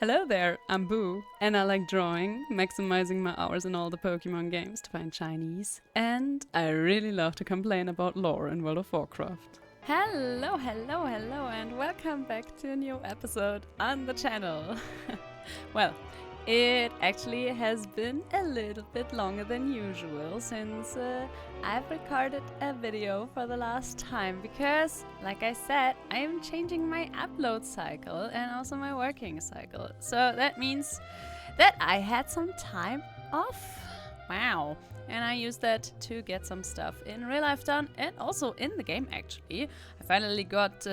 Hello there, I'm Boo, and I like drawing, maximizing my hours in all the Pokemon games to find Chinese, and I really love to complain about lore in World of Warcraft. Hello, and welcome back to a new episode on the channel. Well, it actually has been a little bit longer than usual since I've recorded a video for the last time because, like I said, I am changing my upload cycle and also my working cycle. So that means that I had some time off. Wow. And I used that to get some stuff in real life done and also in the game actually. I finally got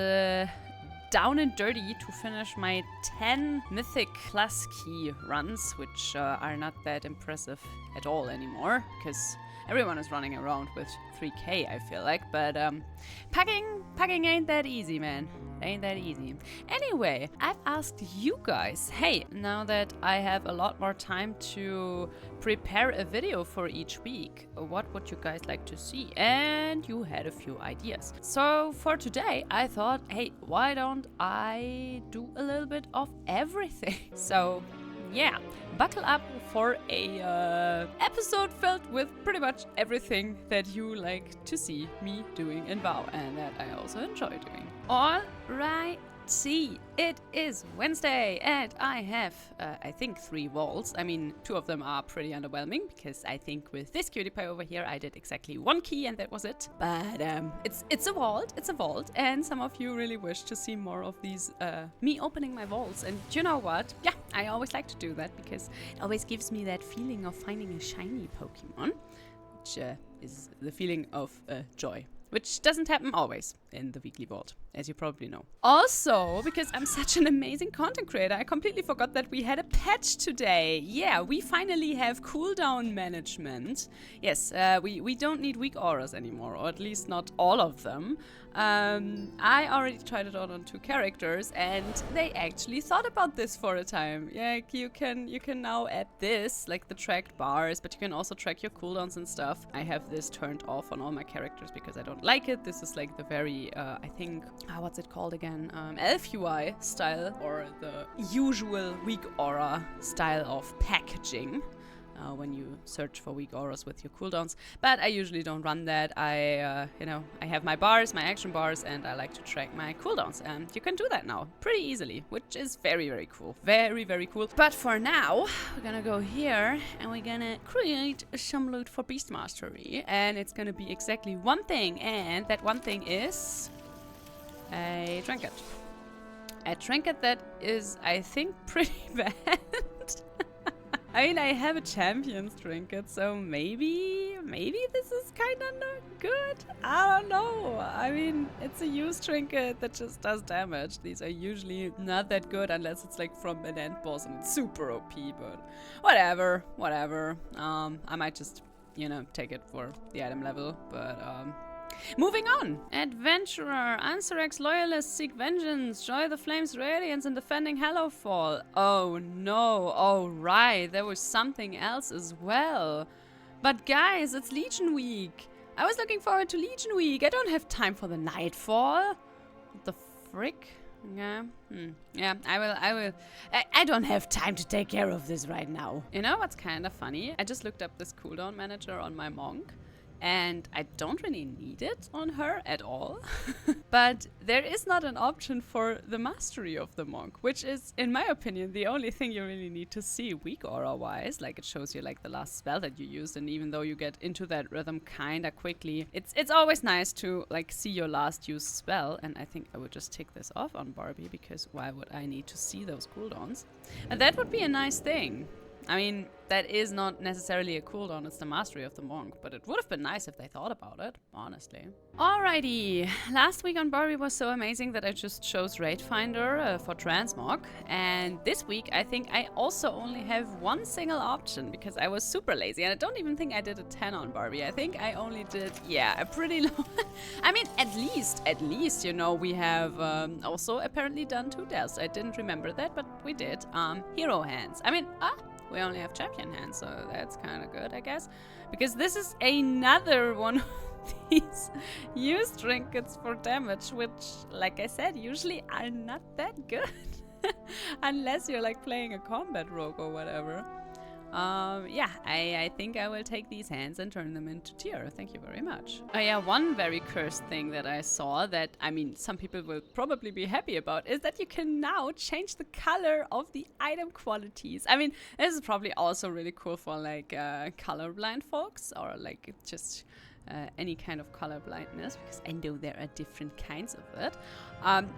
down and dirty to finish my 10 Mythic Plus Key runs, which are not that impressive at all anymore, because everyone is running around with 3k, I feel like, but packing ain't that easy, man. Ain't that easy. Anyway, I've asked you guys, hey, now that I have a lot more time to prepare a video for each week, what would you guys like to see? And you had a few ideas. So for today, I thought, hey, why don't I do a little bit of everything? So yeah, buckle up for a episode filled with pretty much everything that you like to see me doing in WoW and that I also enjoy doing. Alrighty, it is Wednesday and I have, I think, 3 vaults. I mean, 2 of them are pretty underwhelming because I think with this cutie pie over here I did exactly 1 key and that was it. But it's a vault, and some of you really wish to see more of these, me opening my vaults. And you know what? Yeah, I always like to do that because it always gives me that feeling of finding a shiny Pokemon, which is the feeling of joy. Which doesn't happen always in the weekly vault, as you probably know. Also, because I'm such an amazing content creator, I completely forgot that we had a patch today. Yeah, we finally have cooldown management. Yes, we don't need weak auras anymore, or at least not all of them. I already tried it out on 2 characters, and they actually thought about this for a time. Yeah, you can now add this, like the tracked bars, but you can also track your cooldowns and stuff. I have this turned off on all my characters because I don't like it. This is like the very, I think, what's it called again? Elf UI style, or the usual weak aura style of packaging. When you search for weak auras with your cooldowns, but I usually don't run that. I have my bars, my action bars, and I like to track my cooldowns, and you can do that now pretty easily, which is very, very cool. Very, very cool. But for now, we're gonna go here, and we're gonna create some loot for Beast Mastery, and it's gonna be exactly one thing, and that one thing is a trinket. A trinket that is, I think, pretty bad. I mean, I have a champion's trinket, so maybe this is kind of not good. I don't know. I mean, it's a used trinket that just does damage. These are usually not that good unless it's like from an end boss and it's super OP, but whatever. I might just, take it for the item level, but moving on. Adventurer, Anthrax Loyalists seek vengeance, join the flames radiance in defending Hallowfall. Oh no, oh right, there was something else as well. But guys, it's Legion Week. I was looking forward to Legion Week. I don't have time for the Nightfall. What the frick? Yeah, yeah, I will. I don't have time to take care of this right now. You know what's kind of funny? I just looked up this cooldown manager on my monk. And I don't really need it on her at all. But there is not an option for the mastery of the monk, which is, in my opinion, the only thing you really need to see weak aura wise. Like, it shows you like the last spell that you used, and even though you get into that rhythm kinda quickly, it's always nice to like see your last used spell. And I think I would just take this off on Barbie, because why would I need to see those cooldowns? And that would be a nice thing. I mean, that is not necessarily a cooldown, it's the mastery of the monk, but it would have been nice if they thought about it, honestly. Alrighty, last week on Barbie was so amazing that I just chose Raid Finder for Transmog, and this week I think I also only have 1 single option because I was super lazy, and I don't even think I did a 10 on Barbie. I think I only did, yeah, a pretty low. I mean, at least, we have also apparently done 2 deaths. I didn't remember that, but we did. Hero hands. I mean, we only have champion hands, so that's kind of good, I guess. Because this is another one of these used trinkets for damage, which, like I said, usually are not that good. Unless you're like playing a combat rogue or whatever. Yeah, I think I will take these hands and turn them into tier. Thank you very much. Oh yeah, one very cursed thing that I saw that, I mean, some people will probably be happy about is that you can now change the color of the item qualities. I mean, this is probably also really cool for like colorblind folks or like just any kind of color blindness, because I know there are different kinds of it.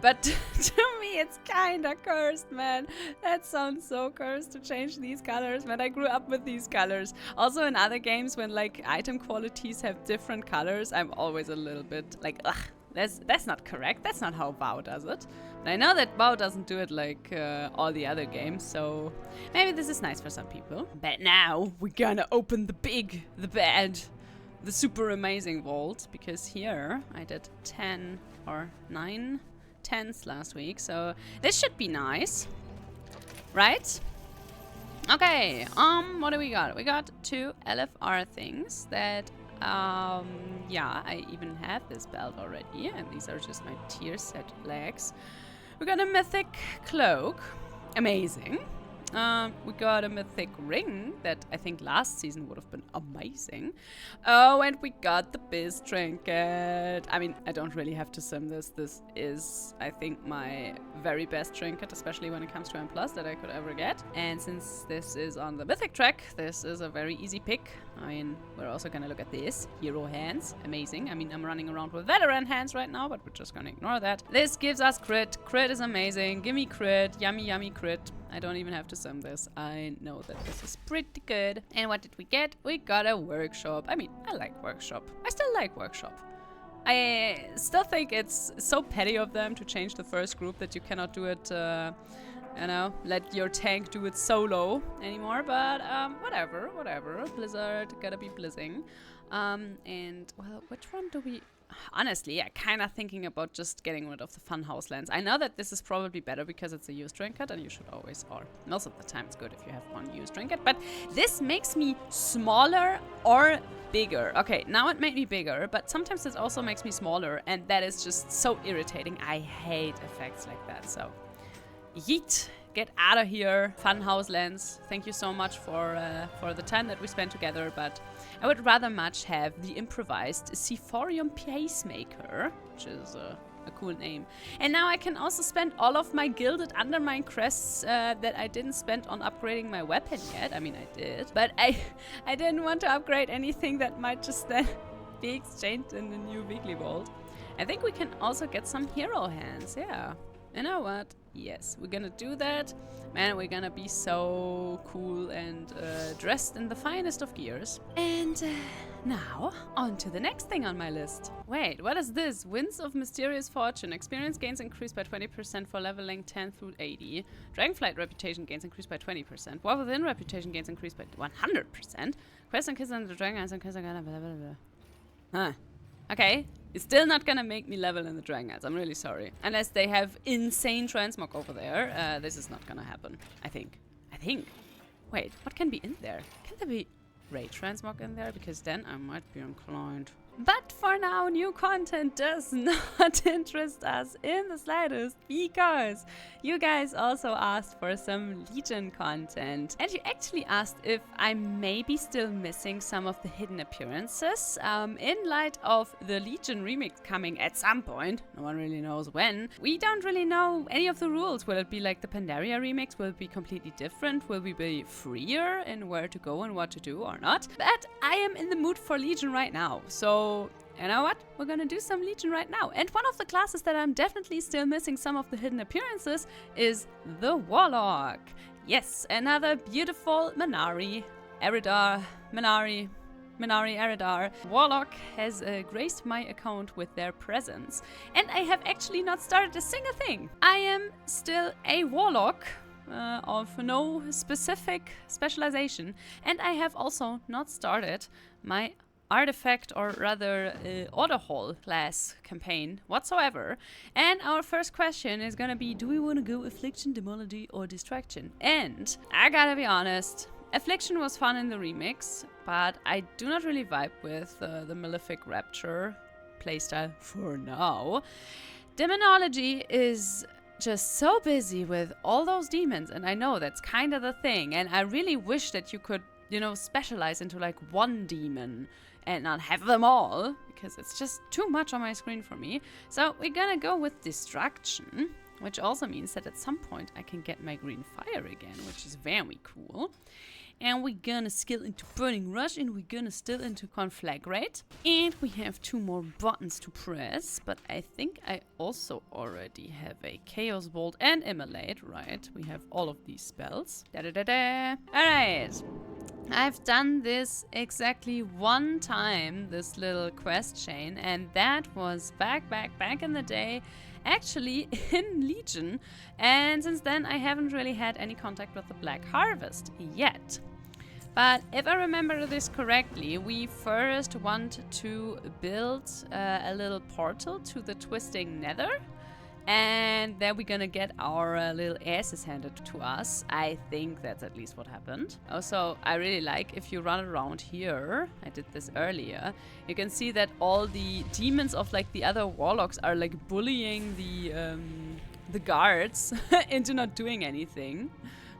But to me, it's kind of cursed, man. That sounds so cursed to change these colors, man. I grew up with these colors. Also in other games, when like item qualities have different colors, I'm always a little bit like, ugh, that's not correct. That's not how WoW does it. But I know that WoW doesn't do it like all the other games, so maybe this is nice for some people. But now we're gonna open the bad, the super amazing vault, because here I did 10 or 9 10s last week, so this should be nice, right? Okay, what do we got? We got 2 LFR things that, yeah, I even have this belt already, and these are just my tier set legs. We got a mythic cloak, amazing. We got a mythic ring that I think last season would have been amazing. Oh, and we got the biz trinket. I mean, I don't really have to sim this. This is, I think, my very best trinket, especially when it comes to M+ that I could ever get. And since this is on the mythic track, this is a very easy pick. I mean, we're also gonna look at this. Hero hands, amazing. I mean, I'm running around with veteran hands right now, but we're just gonna ignore that. This gives us crit. Crit is amazing. Gimme crit. Yummy, yummy crit. I don't even have to sum this. I know that this is pretty good. And what did we get? We got a workshop. I mean, I like workshop. I still like workshop. I still think it's so petty of them to change the first group that you cannot do it, you know, let your tank do it solo anymore. But whatever. Blizzard gotta be blizzing. And, well, which one do we... Honestly, I'm kind of thinking about just getting rid of the funhouse lens. I know that this is probably better because it's a used trinket, and you should always, or most of the time it's good if you have one used trinket, but this makes me smaller or bigger. Okay, now it made me bigger, but sometimes it also makes me smaller, and that is just so irritating. I hate effects like that, so yeet. Get out of here, funhouse lens. Thank you so much for the time that we spent together, but I would rather much have the improvised Sephorium Pacemaker, which is a cool name. And now I can also spend all of my gilded undermine crests that I didn't spend on upgrading my weapon yet. I mean, I did, but I didn't want to upgrade anything that might just then be exchanged in the new weekly vault. I think we can also get some hero hands, yeah. You know what? Yes, we're gonna do that. Man, we're gonna be so cool and dressed in the finest of gears. And now, on to the next thing on my list. Wait, what is this? Winds of Mysterious Fortune. Experience gains increased by 20% for leveling 10 through 80. Dragonflight reputation gains increased by 20%. War Within reputation gains increased by 100%. Quest and Kiss and the Dragon Eyes and Kiss and blah, blah, blah, blah. Huh. Okay. It's still not gonna make me level in the Dragon Eyes. I'm really sorry. Unless they have insane Transmog over there. This is not gonna happen. I think. Wait, what can be in there? Can there be Raid Transmog in there? Because then I might be inclined. But for now, new content does not interest us in the slightest, because you guys also asked for some Legion content. And you actually asked if I may be still missing some of the hidden appearances. In light of the Legion remix coming at some point, no one really knows when, we don't really know any of the rules. Will it be like the Pandaria remix? Will it be completely different? Will we be freer in where to go and what to do or not? But I am in the mood for Legion right now, so you know what? We're gonna do some Legion right now. And one of the classes that I'm definitely still missing some of the hidden appearances is the Warlock. Yes, another beautiful Minari, Eridar. Warlock has graced my account with their presence. And I have actually not started a single thing. I am still a Warlock. Of no specific specialization. And I have also not started my artifact, or rather order hall class campaign whatsoever. And our first question is gonna be, do we want to go Affliction, Demology, or Distraction? And I gotta be honest, Affliction was fun in the remix, but I do not really vibe with the Malefic Rapture playstyle for now. Demonology is just so busy with all those demons, and I know that's kind of the thing, and I really wish that you could, you know, specialize into like one demon and not have them all, because it's just too much on my screen for me. So we're gonna go with Destruction, which also means that at some point I can get my green fire again, which is very cool. And we're gonna skill into Burning Rush, and we're gonna still into Conflagrate. And we have 2 more buttons to press, but I think I also already have a Chaos Bolt and Immolate, right? We have all of these spells. Da-da-da-da! Alright! I've done this exactly 1 time, this little quest chain, and that was back in the day, actually in Legion, and since then I haven't really had any contact with the Black Harvest yet. But if I remember this correctly, we first want to build a little portal to the Twisting Nether, and then we're gonna get our little asses handed to us. I think that's at least what happened. Also, I really like if you run around here, I did this earlier, you can see that all the demons of like the other warlocks are like bullying the guards into not doing anything,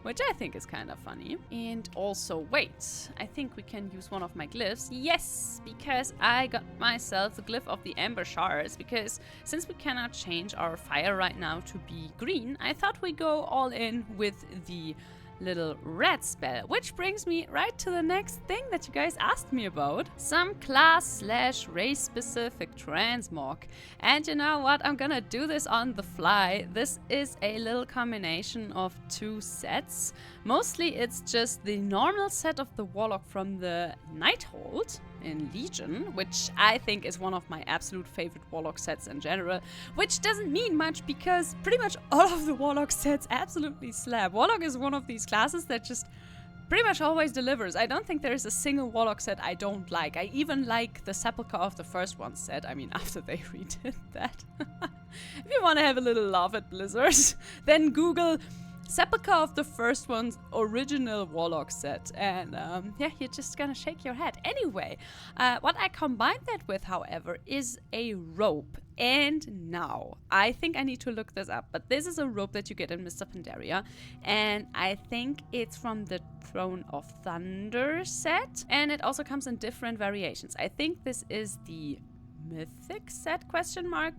which I think is kind of funny. And also, wait, I think we can use one of my glyphs. Yes, because I got myself the glyph of the Amber Shards, because since we cannot change our fire right now to be green, I thought we'd go all in with the little red spell, which brings me right to the next thing that you guys asked me about. Some class/race specific transmog. And you know what? I'm gonna do this on the fly. This is a little combination of 2 sets. Mostly it's just the normal set of the Warlock from the Nighthold in Legion, which I think is one of my absolute favorite Warlock sets in general, which doesn't mean much because pretty much all of the Warlock sets absolutely slap. Warlock is one of these classes that just pretty much always delivers. I don't think there is a single Warlock set I don't like. I even like the Sepulchre of the First One set, I mean after they redid that. If you want to have a little laugh at Blizzard, then Google Sepulchre of the First One's original Warlock set, and yeah, you're just gonna shake your head. Anyway, what I combined that with, however, is a rope. And now, I think I need to look this up, but this is a rope that you get in Mr. Pandaria, and I think it's from the Throne of Thunder set, and it also comes in different variations. I think this is the Mythic set ?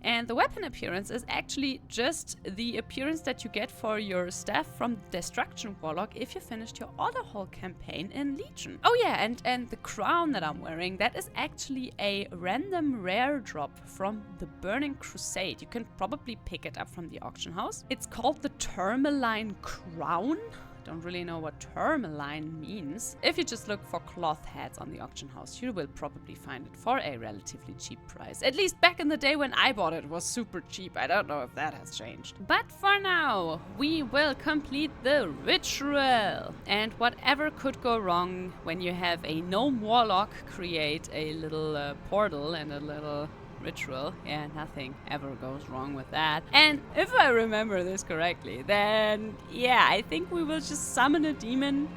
And the weapon appearance is actually just the appearance that you get for your staff from Destruction Warlock if you finished your Orderhall campaign in Legion. Oh yeah, and the crown that I'm wearing, that is actually a random rare drop from the Burning Crusade. You can probably pick it up from the auction house. It's called the Tourmaline Crown. Don't really know what tourmaline means. If you just look for cloth hats on the auction house, you will probably find it for a relatively cheap price. At least back in the day when I bought it, was super cheap. I don't know if that has changed. But for now, we will complete the ritual. And whatever could go wrong when you have a gnome warlock create a little portal and a little ritual, yeah, nothing ever goes wrong with that. And if I remember this correctly, then yeah, I think we will just summon a demon,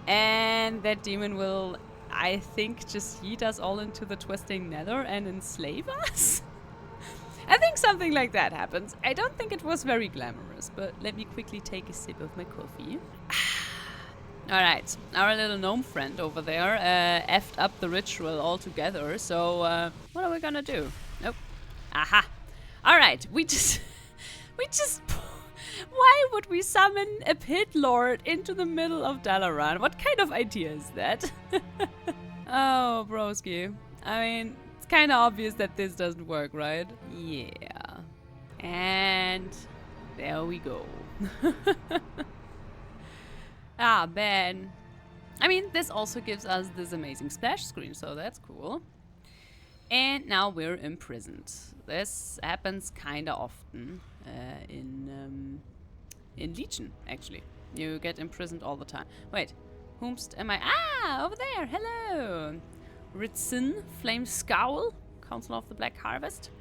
and that demon will, I think, just yeet us all into the Twisting Nether and enslave us. I think something like that happens. I don't think it was very glamorous, but let me quickly take a sip of my coffee. Alright, our little gnome friend over there effed up the ritual altogether, so what are we gonna do? Nope. Aha! Alright, we just... Why would we summon a pit lord into the middle of Dalaran? What kind of idea is that? Oh, broski. I mean, it's kind of obvious that this doesn't work, right? Yeah. And there we go. Ah, man. I mean, this also gives us this amazing splash screen, so that's cool. And now we're imprisoned. This happens kinda often in Legion, actually. You get imprisoned all the time. Wait, whomst am I? Ah, over there, hello! Ritsin, Flame Scowl, Council of the Black Harvest.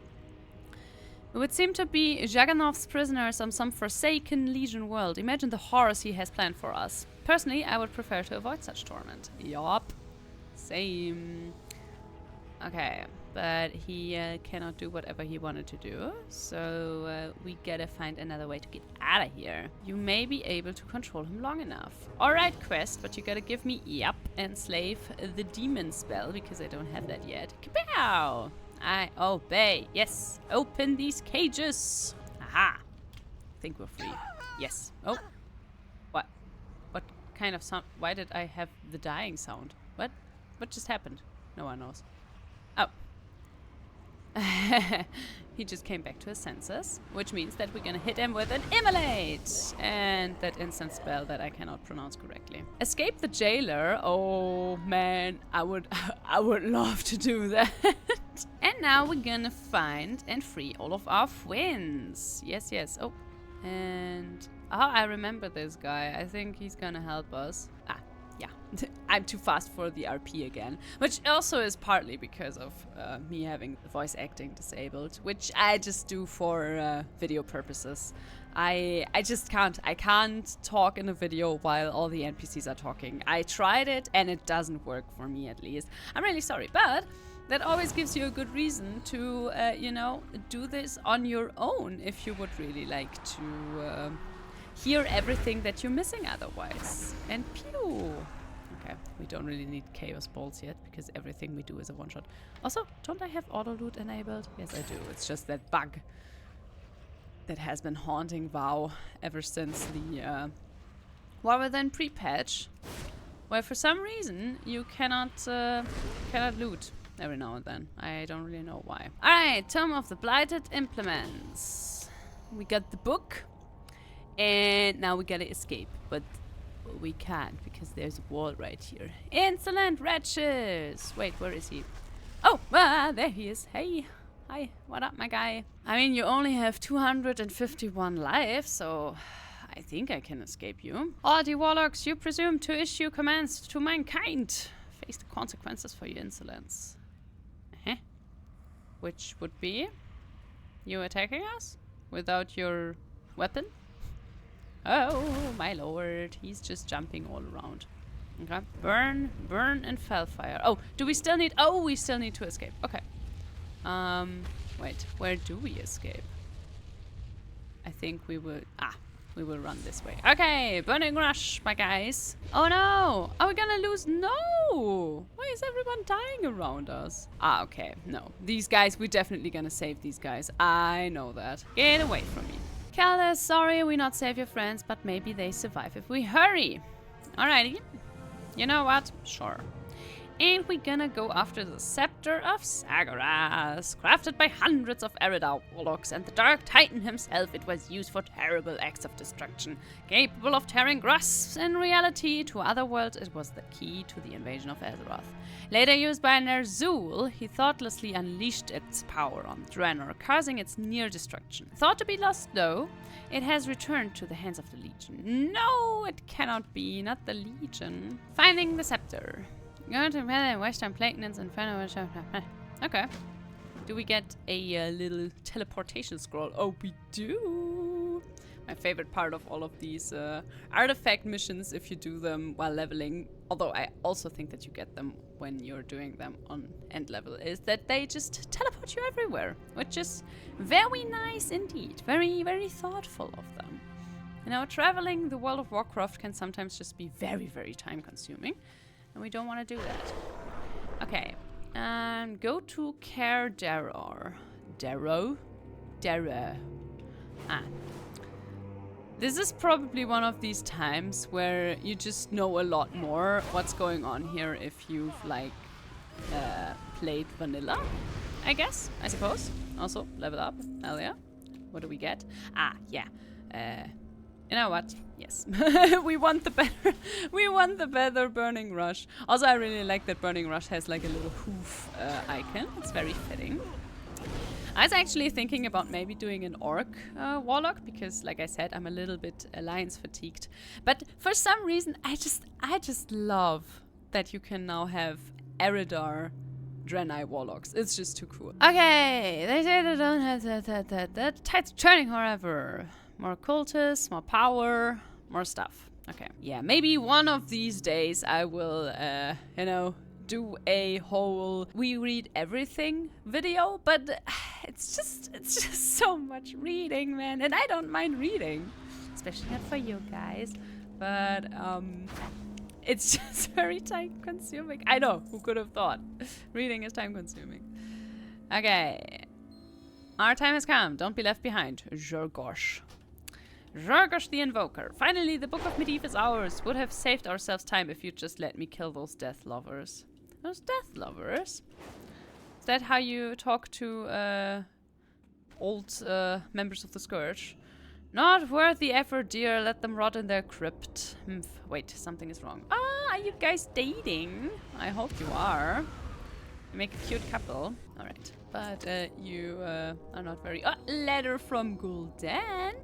It would seem to be Jagannath's prisoners on some forsaken Legion world. Imagine the horrors he has planned for us. Personally, I would prefer to avoid such torment. Yup. Same. Okay. but he cannot do whatever he wanted to do. So we gotta find another way to get out of here. You may be able to control him long enough. Alright, quest, but you gotta give me Yep and Slave the demon spell, because I don't have that yet. Kapow! I obey. Yes. Open these cages. Aha. I think we're free. Yes. Oh. What? What kind of sound? Why did I have the dying sound? What? What just happened? No one knows. Oh. He just came back to his senses, which means that we're gonna hit him with an Immolate! And that instant spell that I cannot pronounce correctly. Escape the jailer. Oh man, I would love to do that. And now we're gonna find and free all of our friends. Yes, yes. Oh, and I remember this guy. I think he's gonna help us. Yeah, I'm too fast for the RP again, which also is partly because of me having the voice acting disabled, which I just do for video purposes. I just can't. I can't talk in a video while all the NPCs are talking. I tried it and it doesn't work for me, at least. I'm really sorry, but that always gives you a good reason to, you know, do this on your own if you would really like to hear everything that you're missing otherwise. And pew! Okay, we don't really need chaos bolts yet, because everything we do is a one-shot. Also, don't I have auto loot enabled? Yes, I do. It's just that bug that has been haunting WoW ever since the Within pre-patch, where for some reason you cannot loot every now and then. I don't really know why. Alright, Tome of the Blighted Implements. We got the book. And now we gotta escape, but we can't because there's a wall right here. Insolent wretches! Wait, where is he? Oh, there he is. Hey, hi, what up, my guy? I mean, you only have 251 life, so I think I can escape you. All the warlocks you presume to issue commands to mankind face the consequences for your insolence. Which would be you attacking us without your weapon? Oh, my lord. He's just jumping all around. Okay. Burn, and Fellfire. Oh, do we still need... Oh, we still need to escape. Okay. Wait. Where do we escape? I think we will... we will run this way. Okay, Burning Rush, my guys. Oh, no. Are we gonna lose? No. Why is everyone dying around us? Okay. No. These guys, we're definitely gonna save these guys. I know that. Get away from me. Calder, sorry we not save your friends, but maybe they survive if we hurry. Alrighty. You know what? Sure. And we're gonna go after the Scepter of Sagaras. Crafted by hundreds of Eridar warlocks and the Dark Titan himself, it was used for terrible acts of destruction. Capable of tearing grasps in reality to other worlds, it was the key to the invasion of Azeroth. Later used by Ner'zhul, he thoughtlessly unleashed its power on Draenor, causing its near destruction. Thought to be lost though, it has returned to the hands of the Legion. No, it cannot be, not the Legion. Finding the Scepter. Going to Western Platinums and okay. Do we get a little teleportation scroll? Oh, we do! My favorite part of all of these artifact missions, if you do them while leveling, although I also think that you get them when you're doing them on end level, is that they just teleport you everywhere, which is very nice indeed. Very, very thoughtful of them. You know, traveling the world of Warcraft can sometimes just be very, very time consuming. And we don't want to do that. Okay. Go to Caer Daror. Darrow? This is probably one of these times where you just know a lot more what's going on here if you've, like, played vanilla, I guess, I suppose. Also, level up. Hell yeah. What do we get? Yeah. You know what? Yes. we want the better Burning Rush. Also, I really like that Burning Rush has like a little hoof icon. It's very fitting. I was actually thinking about maybe doing an Orc Warlock because, like I said, I'm a little bit Alliance fatigued. But for some reason, I just love that you can now have Eridar Draenei Warlocks. It's just too cool. Okay, they say they don't have that tide's turning, however. More cultists, more power, more stuff. Okay. Yeah, maybe one of these days I will, you know, do a whole we read everything video, but it's just so much reading, man. And I don't mind reading, especially not for you guys, but it's just very time consuming. I know, who could have thought? Reading is time consuming. Okay. Our time has come. Don't be left behind. Zhurgosh. Zhurgosh the Invoker. Finally, the Book of Medivh is ours. Would have saved ourselves time if you'd just let me kill those death lovers. Those death lovers? Is that how you talk to old members of the Scourge? Not worth the effort, dear. Let them rot in their crypt. Wait, something is wrong. Ah, are you guys dating? I hope you are. You make a cute couple. Alright. But you are not very... letter from Gul'dan.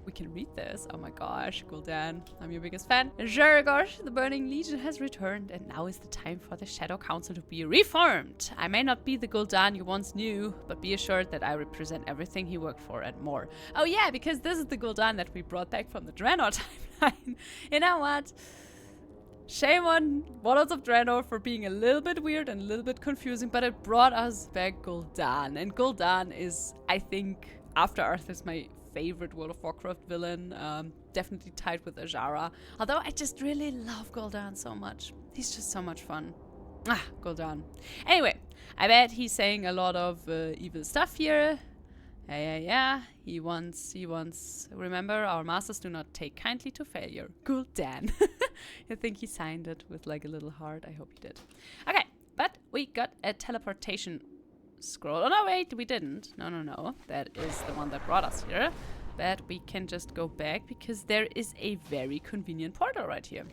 We can read this. Oh my gosh, Gul'dan. I'm your biggest fan. Zhurgosh, the Burning Legion has returned, and now is the time for the Shadow Council to be reformed. I may not be the Gul'dan you once knew, but be assured that I represent everything he worked for and more. Oh yeah, because this is the Gul'dan that we brought back from the Draenor timeline. You know what? Shame on Warlords of Draenor for being a little bit weird and a little bit confusing, but it brought us back Gul'dan. And Gul'dan is, I think, after Earth, is my favorite World of Warcraft villain. Definitely tied with Azshara. Although I just really love Gul'dan so much. He's just so much fun. Ah, Gul'dan. Anyway, I bet he's saying a lot of evil stuff here. Yeah. He wants, remember, our masters do not take kindly to failure. Gul'dan. I think he signed it with like a little heart. I hope he did. Okay, but we got a teleportation scroll. Oh no, wait, we didn't. No. That is the one that brought us here. But we can just go back because there is a very convenient portal right here.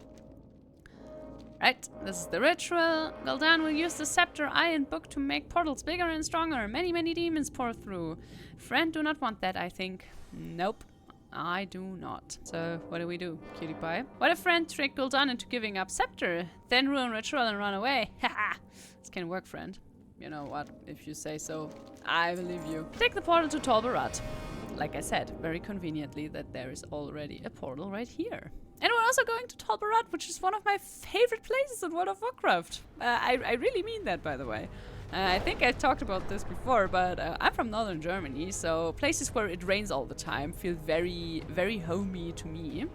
Right, this is the ritual. Gul'dan will use the scepter, eye, and book to make portals bigger and stronger. Many demons pour through. Friend, do not want that, I think. Nope, I do not. So, what do, cutie pie? What if friend tricked Gul'dan into giving up scepter? Then ruin ritual and run away. Haha, this can work, friend. You know what, if you say so, I believe you. Take the portal to Tol Barad. Like I said, very conveniently that there is already a portal right here. And we're also going to Tol Barad, which is one of my favorite places in World of Warcraft. I really mean that, by the way. I think I talked about this before, but I'm from northern Germany, so places where it rains all the time feel very, very homey to me.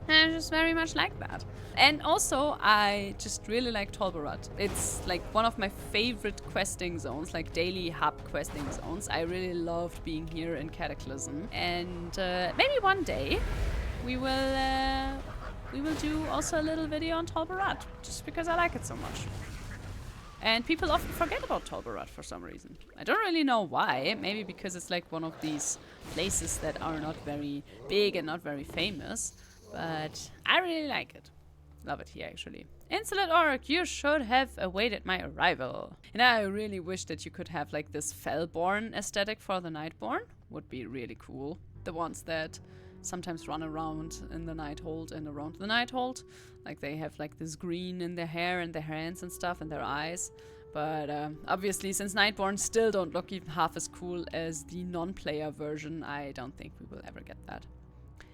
And I just very much like that. And also, I just really like Tol Barad. It's like one of my favorite questing zones, like daily hub questing zones. I really loved being here in Cataclysm. And maybe one day we will do also a little video on Tol Barad, just because I like it so much. And people often forget about Tol Barad for some reason. I don't really know why. Maybe because it's like one of these places that are not very big and not very famous. But I really like it. Love it here, actually. Insolent Orc, you should have awaited my arrival. And I really wish that you could have like this Fellborn aesthetic for the Nightborn. Would be really cool. The ones that sometimes run around in the Nighthold and around the Nighthold. Like they have like this green in their hair and their hands and stuff and their eyes. But obviously, since Nightborn still don't look even half as cool as the non-player version, I don't think we will ever get that.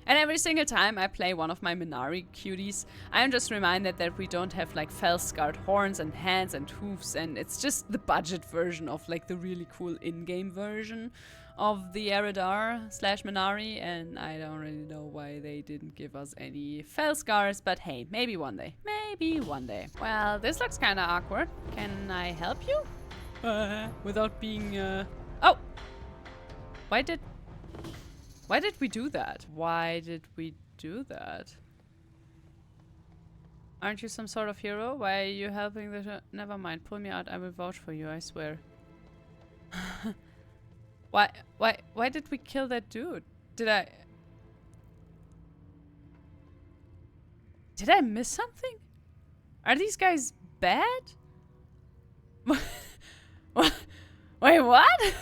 And every single time I play one of my Minari cuties, I am just reminded that we don't have like fell-scarred horns and hands and hoofs, and it's just the budget version of like the really cool in-game version of the Eridar / Minari, and I don't really know why they didn't give us any fell scars, but hey, maybe one day. Maybe one day. Well, this looks kinda awkward. Can I help you? Without being, Oh! Why did we do that? Why did we do that? Aren't you some sort of hero? Why are you helping the... Never mind, pull me out. I will vouch for you, I swear. Why did we kill that dude? Did I miss something? Are these guys bad? Wait, what?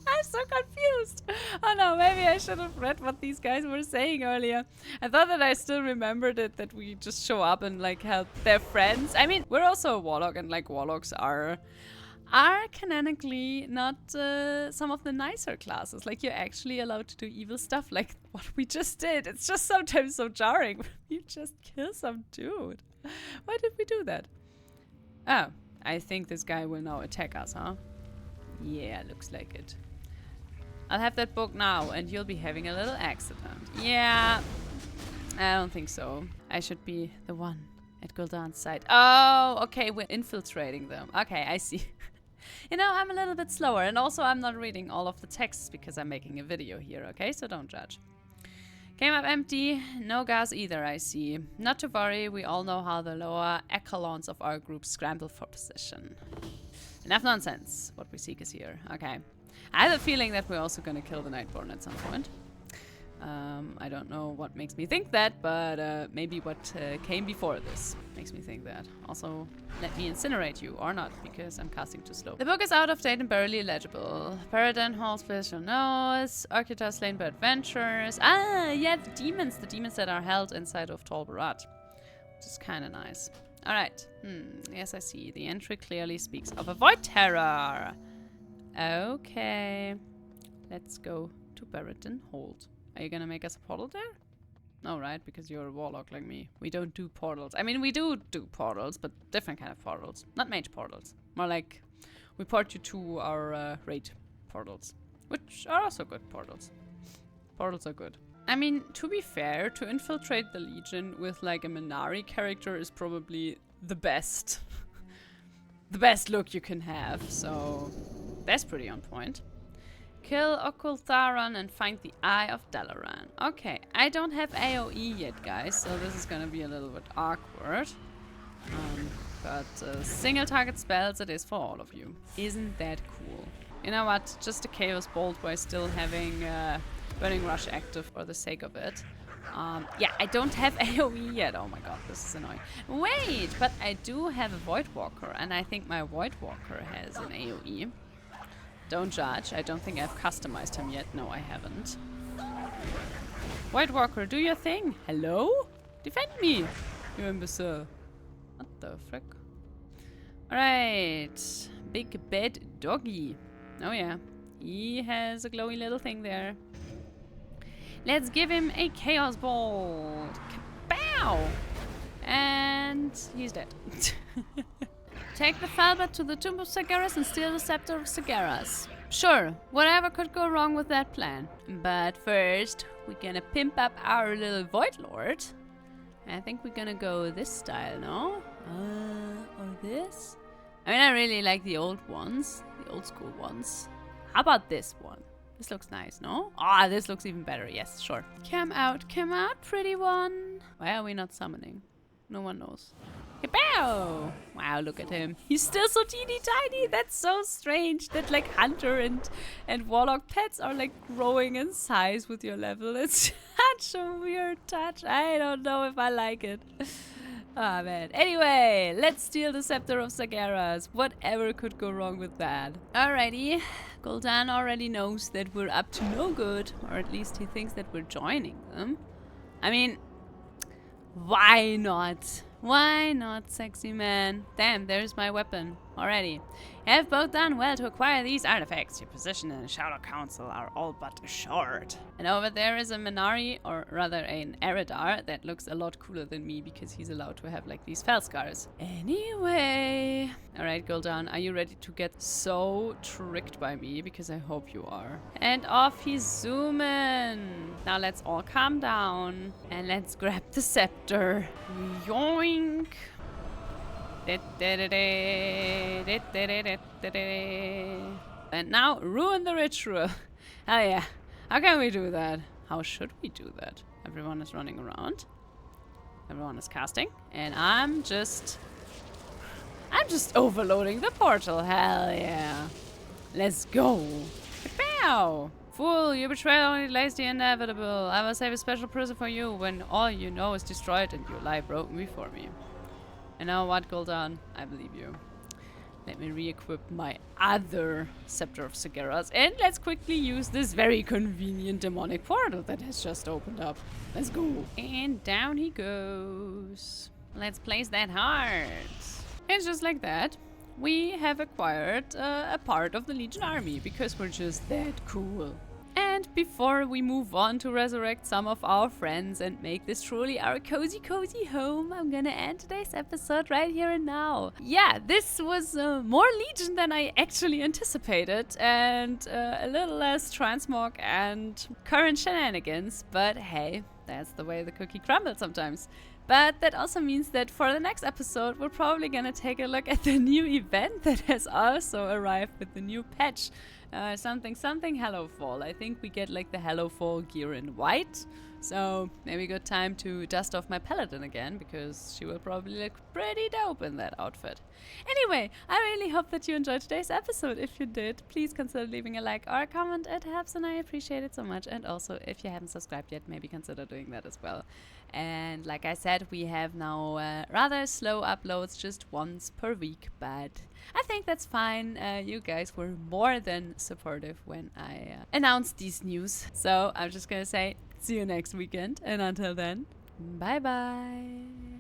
I'm so confused. Oh no, maybe I should have read what these guys were saying earlier. I thought that I still remembered it, that we just show up and like help their friends. I mean, we're also a warlock, and like warlocks are canonically not some of the nicer classes. Like, you're actually allowed to do evil stuff like what we just did. It's just sometimes so jarring. You just kill some dude. Why did we do that? Oh, I think this guy will now attack us, huh? Yeah, looks like it. I'll have that book now, and you'll be having a little accident. Yeah, I don't think so. I should be the one at Gul'dan's side. Oh, okay, we're infiltrating them. Okay, I see. You know, I'm a little bit slower, and also I'm not reading all of the texts because I'm making a video here, okay? So don't judge. Came up empty. No gas either, I see. Not to worry, we all know how the lower echelons of our group scramble for position. Enough nonsense. What we seek is here. Okay. I have a feeling that we're also gonna kill the Nightborn at some point. I don't know what makes me think that, but maybe what came before this makes me think that. Also, let me incinerate you, or not, because I'm casting too slow. The book is out of date and barely illegible. Paradigm Hall special notes, Archita slain by adventures. Ah, yeah, the demons that are held inside of Tol Barad. Which is kind of nice. Alright, yes I see. The entry clearly speaks of a void terror. Okay, let's go to Paradigm Hold. Are you gonna make us a portal there? No, right? Because you're a warlock like me. We don't do portals. I mean, we do portals, but different kind of portals. Not mage portals. More like we port you to our raid portals. Which are also good portals. Portals are good. I mean, to be fair, to infiltrate the Legion with like a Minari character is probably the best. The best look you can have. So that's pretty on point. Kill Ocultharon and find the Eye of Dalaran. Okay, I don't have AoE yet, guys, so this is gonna be a little bit awkward. But single target spells it is for all of you. Isn't that cool? You know what? Just a Chaos Bolt while still having Burning Rush active for the sake of it. Yeah, I don't have AoE yet. Oh my god, this is annoying. Wait, but I do have a Void Walker, and I think my Void Walker has an AoE. Don't judge. I don't think I've customized him yet. No, I haven't. White Walker, do your thing. Hello? Defend me, you imbecile. What the frick? Alright. Big bad doggy. Oh yeah. He has a glowy little thing there. Let's give him a Chaos Bolt. Kapow! And he's dead. Take the Falbert to the Tomb of Sagaras and steal the Scepter of Sagaras. Sure, whatever could go wrong with that plan. But first, we're gonna pimp up our little Void Lord. I think we're gonna go this style, no? Or this? I mean, I really like the old ones. The old school ones. How about this one? This looks nice, no? Ah, this looks even better. Yes, sure. Come out, pretty one. Why are we not summoning? No one knows. Kapow! Wow, look at him. He's still so teeny tiny. That's so strange that like Hunter and Warlock pets are like growing in size with your level. It's such a weird touch. I don't know if I like it. Ah, man. Anyway, let's steal the Scepter of Sagaras. Whatever could go wrong with that. Alrighty. Gul'dan already knows that we're up to no good. Or at least he thinks that we're joining them. I mean, why not? Why not, sexy man? Damn, there's my weapon already. You have both done well to acquire these artifacts. Your position in the Shadow Council are all but assured. And over there is a Minari, or rather an Eridar, that looks a lot cooler than me because he's allowed to have like these fell scars. Anyway. Alright, Gul'dan, are you ready to get so tricked by me? Because I hope you are. And off he's zooming. Now let's all calm down. And let's grab the scepter. Yoink. And now ruin the ritual. Oh yeah. How can we do that? How should we do that? Everyone is running around. Everyone is casting. And I'm just overloading the portal. Hell yeah. Let's go. Pow! Fool, your betrayal only delays the inevitable. I will save a special prison for you when all you know is destroyed and you lie broken before me. And now what, Gul'dan? I believe you. Let me re-equip my other Scepter of Sagaras, and let's quickly use this very convenient demonic portal that has just opened up. Let's go. And down he goes. Let's place that heart. And just like that, we have acquired a part of the Legion army because we're just that cool. And And before we move on to resurrect some of our friends and make this truly our cozy home, I'm gonna end today's episode right here and now. Yeah, this was more Legion than I actually anticipated, and a little less Transmog and current shenanigans, but hey, that's the way the cookie crumbles sometimes. But that also means that for the next episode, we're probably gonna take a look at the new event that has also arrived with the new patch. Something Hello Fall. I think we get like the Hello Fall gear in white. So maybe good time to dust off my paladin again, because she will probably look pretty dope in that outfit. Anyway, I really hope that you enjoyed today's episode. If you did, please consider leaving a like or a comment. It helps and I appreciate it so much. And also, if you haven't subscribed yet, maybe consider doing that as well. And like I said, we have now rather slow uploads, just once per week, but I think that's fine. You guys were more than supportive when I announced these news. So I'm just gonna say, see you next weekend, and until then, bye bye.